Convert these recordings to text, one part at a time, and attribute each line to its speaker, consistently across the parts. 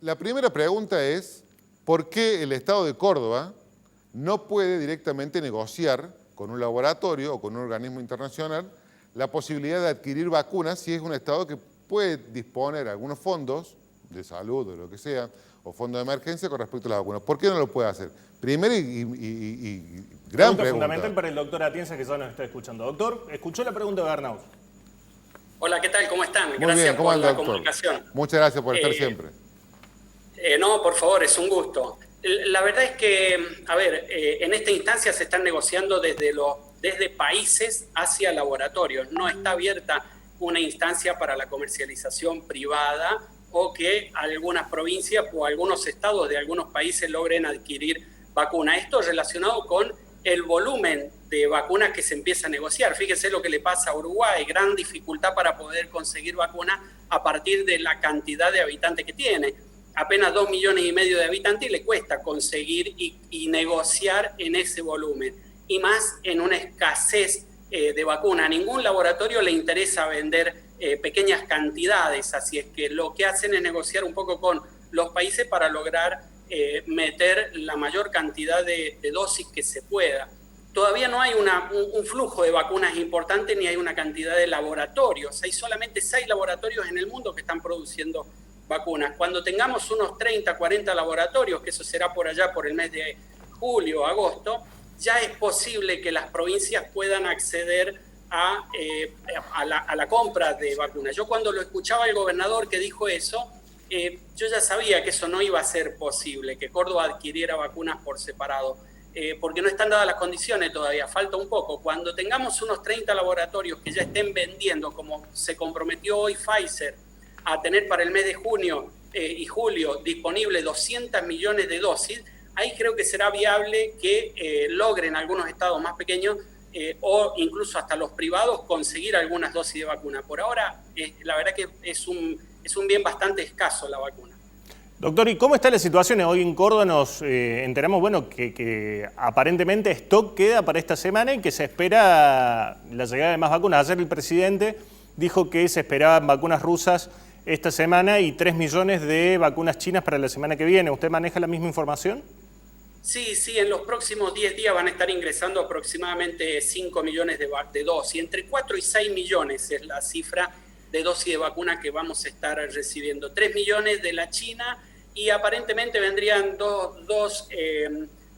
Speaker 1: La primera pregunta es, ¿por qué el Estado de Córdoba no puede directamente negociar con un laboratorio o con un organismo internacional la posibilidad de adquirir vacunas si es un Estado que puede disponer de algunos fondos de salud o lo que sea, o fondos de emergencia con respecto a las vacunas? ¿Por qué no lo puede hacer? Primera y gran pregunta.
Speaker 2: Fundamental para el doctor Atienza, que ya nos está escuchando. Doctor, ¿escuchó la pregunta de Bernaus?
Speaker 3: Hola, ¿qué tal? ¿Cómo están?
Speaker 1: Muy
Speaker 3: Gracias
Speaker 1: bien, ¿cómo
Speaker 3: por
Speaker 1: anda,
Speaker 3: la
Speaker 1: doctor?
Speaker 3: comunicación.
Speaker 1: Muchas gracias por estar siempre.
Speaker 3: No, por favor, es un gusto. La verdad es que, a ver, en esta instancia se están negociando desde países hacia laboratorios. No está abierta una instancia para la comercialización privada o que algunas provincias o algunos estados de algunos países logren adquirir vacuna. Esto es relacionado con el volumen de vacunas que se empieza a negociar. Fíjese lo que le pasa a Uruguay, gran dificultad para poder conseguir vacunas a partir de la cantidad de habitantes que tiene. Apenas 2,5 millones de habitantes y le cuesta conseguir y negociar en ese volumen. Y más en una escasez de vacuna. A ningún laboratorio le interesa vender pequeñas cantidades, así es que lo que hacen es negociar un poco con los países para lograr meter la mayor cantidad de dosis que se pueda. Todavía no hay un flujo de vacunas importante ni hay una cantidad de laboratorios. Hay solamente 6 laboratorios en el mundo que están produciendo vacunas. Cuando tengamos unos 30, 40 laboratorios, que eso será por allá por el mes de julio, agosto, ya es posible que las provincias puedan acceder a la compra de vacunas. Yo cuando lo escuchaba el gobernador que dijo eso, yo ya sabía que eso no iba a ser posible, que Córdoba adquiriera vacunas por separado, porque no están dadas las condiciones todavía, falta un poco. Cuando tengamos unos 30 laboratorios que ya estén vendiendo, como se comprometió hoy Pfizer, a tener para el mes de junio y julio disponible 200 millones de dosis, ahí creo que será viable que logren algunos estados más pequeños o incluso hasta los privados conseguir algunas dosis de vacuna. Por ahora, la verdad que es un bien bastante escaso la vacuna.
Speaker 2: Doctor, ¿y cómo está la situación? Hoy en Córdoba nos enteramos, bueno, que aparentemente stock queda para esta semana y que se espera la llegada de más vacunas. Ayer el presidente dijo que se esperaban vacunas rusas esta semana y 3 millones de vacunas chinas para la semana que viene. ¿Usted maneja la misma información?
Speaker 3: Sí, en los próximos 10 días van a estar ingresando aproximadamente 5 millones de dosis. Entre 4 y 6 millones es la cifra de dosis de vacuna que vamos a estar recibiendo. 3 millones de la China y aparentemente vendrían dos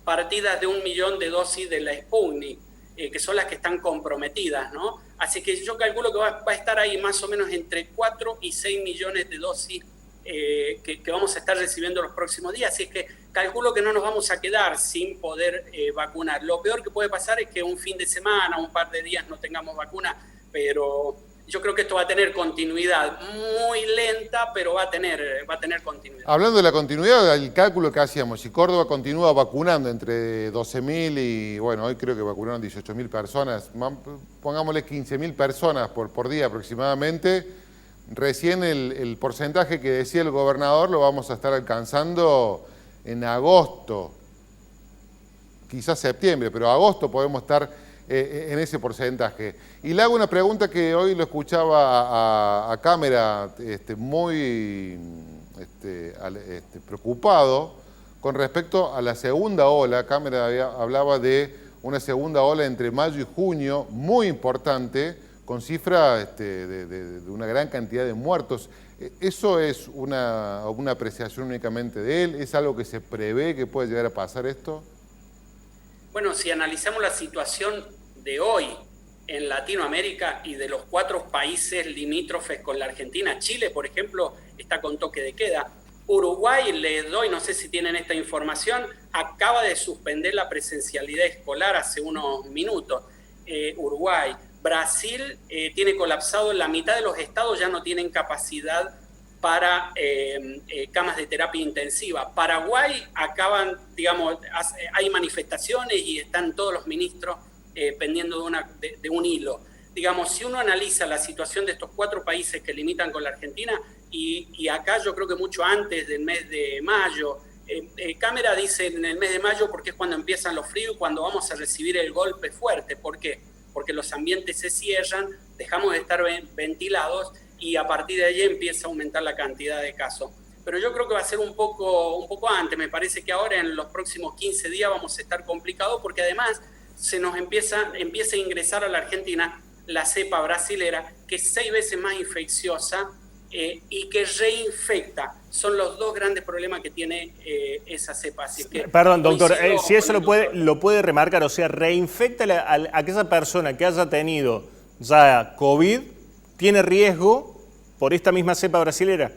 Speaker 3: partidas de 1 millón de dosis de la Sputnik, que son las que están comprometidas, ¿no? Así que yo calculo que va a estar ahí más o menos entre 4 y 6 millones de dosis que vamos a estar recibiendo los próximos días. Así es que calculo que no nos vamos a quedar sin poder vacunar. Lo peor que puede pasar es que un fin de semana, un par de días no tengamos vacuna, pero yo creo que esto va a tener continuidad, muy lenta, pero va a tener continuidad.
Speaker 1: Hablando de la continuidad, el cálculo que hacíamos, si Córdoba continúa vacunando entre 12.000 y, bueno, hoy creo que vacunaron 18.000 personas, pongámosle 15.000 personas por día aproximadamente, recién el porcentaje que decía el gobernador lo vamos a estar alcanzando en agosto, quizás septiembre, pero agosto podemos estar en ese porcentaje. Y le hago una pregunta que hoy lo escuchaba a cámara muy preocupado con respecto a la segunda ola. Cámara hablaba de una segunda ola entre mayo y junio, muy importante, con cifra de una gran cantidad de muertos. ¿Eso es una apreciación únicamente de él? ¿Es algo que se prevé que puede llegar a pasar esto?
Speaker 3: Bueno, si analizamos la situación de hoy en Latinoamérica y de los 4 países limítrofes con la Argentina, Chile, por ejemplo, está con toque de queda. Uruguay, les doy, no sé si tienen esta información, acaba de suspender la presencialidad escolar hace unos minutos. Uruguay. Brasil tiene colapsado, la mitad de los estados ya no tienen capacidad para camas de terapia intensiva. Paraguay hay manifestaciones y están todos los ministros pendiendo de un hilo. Digamos, si uno analiza la situación de estos 4 países que limitan con la Argentina, y acá yo creo que mucho antes del mes de mayo, Cámara dice en el mes de mayo porque es cuando empiezan los fríos y cuando vamos a recibir el golpe fuerte. ¿Por qué? Porque los ambientes se cierran, dejamos de estar ventilados y a partir de allí empieza a aumentar la cantidad de casos. pero yo creo que va a ser un poco antes. Me parece que ahora en los próximos 15 días vamos a estar complicados porque además se nos empieza a ingresar a la Argentina la cepa brasilera, que es 6 veces más infecciosa y que reinfecta. Son los dos grandes problemas que tiene esa cepa. Así que,
Speaker 2: perdón, doctor, si eso lo puede remarcar, o sea, reinfecta a aquella persona que haya tenido ya COVID, ¿tiene riesgo por esta misma cepa brasilera?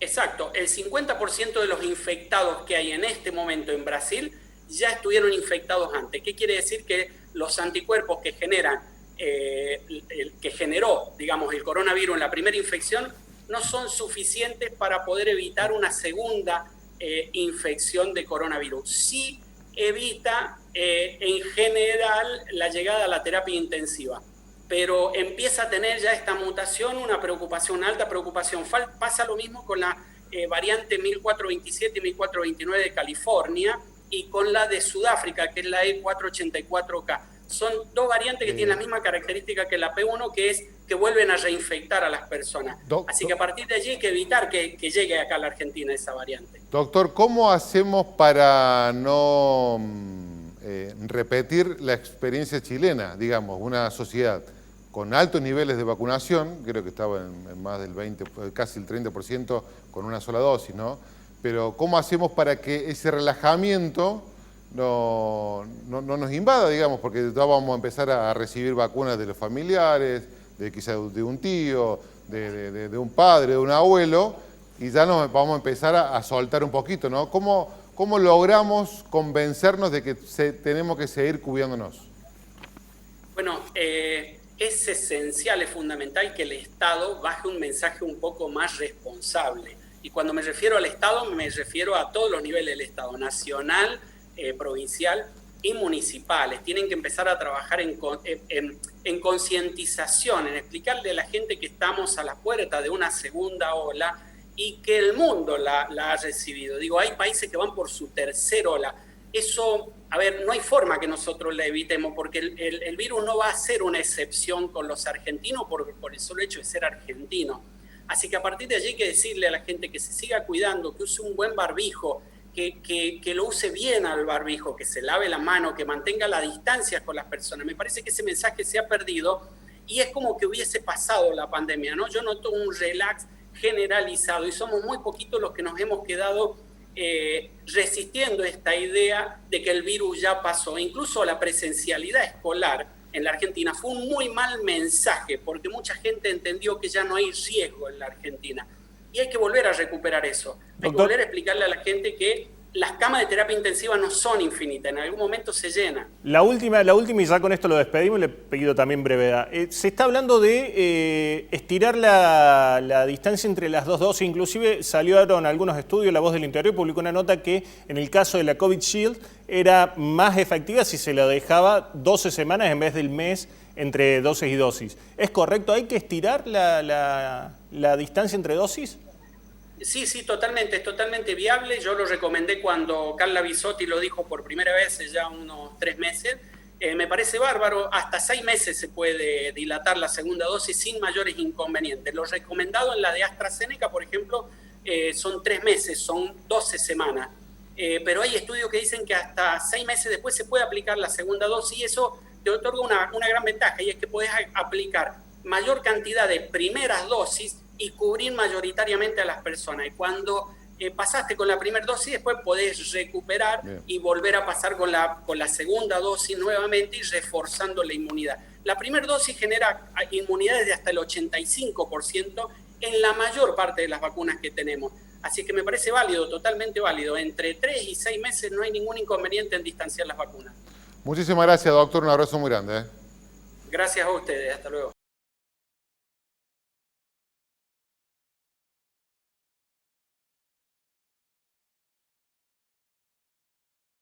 Speaker 3: Exacto, el 50% de los infectados que hay en este momento en Brasil ya estuvieron infectados antes. ¿Qué quiere decir? Que los anticuerpos que generó, digamos, el coronavirus en la primera infección no son suficientes para poder evitar una segunda infección de coronavirus. Sí evita en general la llegada a la terapia intensiva, pero empieza a tener ya esta mutación una preocupación, alta preocupación. Pasa lo mismo con la variante 1427 y 1429 de California y con la de Sudáfrica, que es la E484K. Son dos variantes que tienen la misma característica que la P1, que es que vuelven a reinfectar a las personas. Así que a partir de allí hay que evitar que llegue acá a la Argentina esa variante.
Speaker 1: Doctor, ¿cómo hacemos para no repetir la experiencia chilena, digamos, una sociedad con altos niveles de vacunación, creo que estaba en más del 20, casi el 30% con una sola dosis, ¿no? Pero ¿cómo hacemos para que ese relajamiento no nos invada, digamos? Porque ya vamos a empezar a recibir vacunas de los familiares, quizás de un tío, de un padre, de un abuelo, y ya nos vamos a empezar a soltar un poquito, ¿no? ¿Cómo logramos convencernos de que tenemos que seguir cuidándonos?
Speaker 3: Bueno, es esencial, es fundamental que el Estado baje un mensaje un poco más responsable. Y cuando me refiero al Estado, me refiero a todos los niveles del Estado, nacional, provincial y municipales. Tienen que empezar a trabajar en concientización, en explicarle a la gente que estamos a la puerta de una segunda ola y que el mundo la ha recibido. Digo, hay países que van por su tercera ola. Eso, a ver, no hay forma que nosotros la evitemos porque el virus no va a ser una excepción con los argentinos por el solo hecho de ser argentino. Así que a partir de allí hay que decirle a la gente que se siga cuidando, que use un buen barbijo, que lo use bien al barbijo, que se lave la mano, que mantenga la distancia con las personas. Me parece que ese mensaje se ha perdido y es como que hubiese pasado la pandemia, ¿no? Yo noto un relax generalizado y somos muy poquitos los que nos hemos quedado resistiendo esta idea de que el virus ya pasó. Incluso la presencialidad escolar en la Argentina fue un muy mal mensaje porque mucha gente entendió que ya no hay riesgo en la Argentina. Y hay que volver a recuperar eso. Hay que volver a explicarle a la gente que las camas de terapia intensiva no son infinitas, en algún momento se llenan.
Speaker 2: La última, y ya con esto lo despedimos, le pido también brevedad. Se está hablando de estirar la distancia entre las dos dosis, inclusive salieron algunos estudios, La Voz del Interior publicó una nota que en el caso de la COVID Shield era más efectiva si se la dejaba 12 semanas en vez del mes entre dosis y dosis. ¿Es correcto? ¿Hay que estirar la distancia entre dosis?
Speaker 3: Sí, totalmente, es totalmente viable. Yo lo recomendé cuando Carla Bisotti lo dijo por primera vez hace ya unos 3 meses. Me parece bárbaro, hasta 6 meses se puede dilatar la segunda dosis sin mayores inconvenientes. Lo recomendado en la de AstraZeneca, por ejemplo, son 3 meses, son 12 semanas. Pero hay estudios que dicen que hasta 6 meses después se puede aplicar la segunda dosis y eso te otorga una gran ventaja y es que puedes aplicar mayor cantidad de primeras dosis y cubrir mayoritariamente a las personas. Y cuando pasaste con la primera dosis, después podés recuperar y volver a pasar con la segunda dosis nuevamente y reforzando la inmunidad. La primera dosis genera inmunidades de hasta el 85% en la mayor parte de las vacunas que tenemos. Así que me parece válido, totalmente válido. Entre 3 y 6 meses no hay ningún inconveniente en distanciar las vacunas.
Speaker 1: Muchísimas gracias, doctor. Un abrazo muy grande.
Speaker 3: Gracias a ustedes. Hasta luego.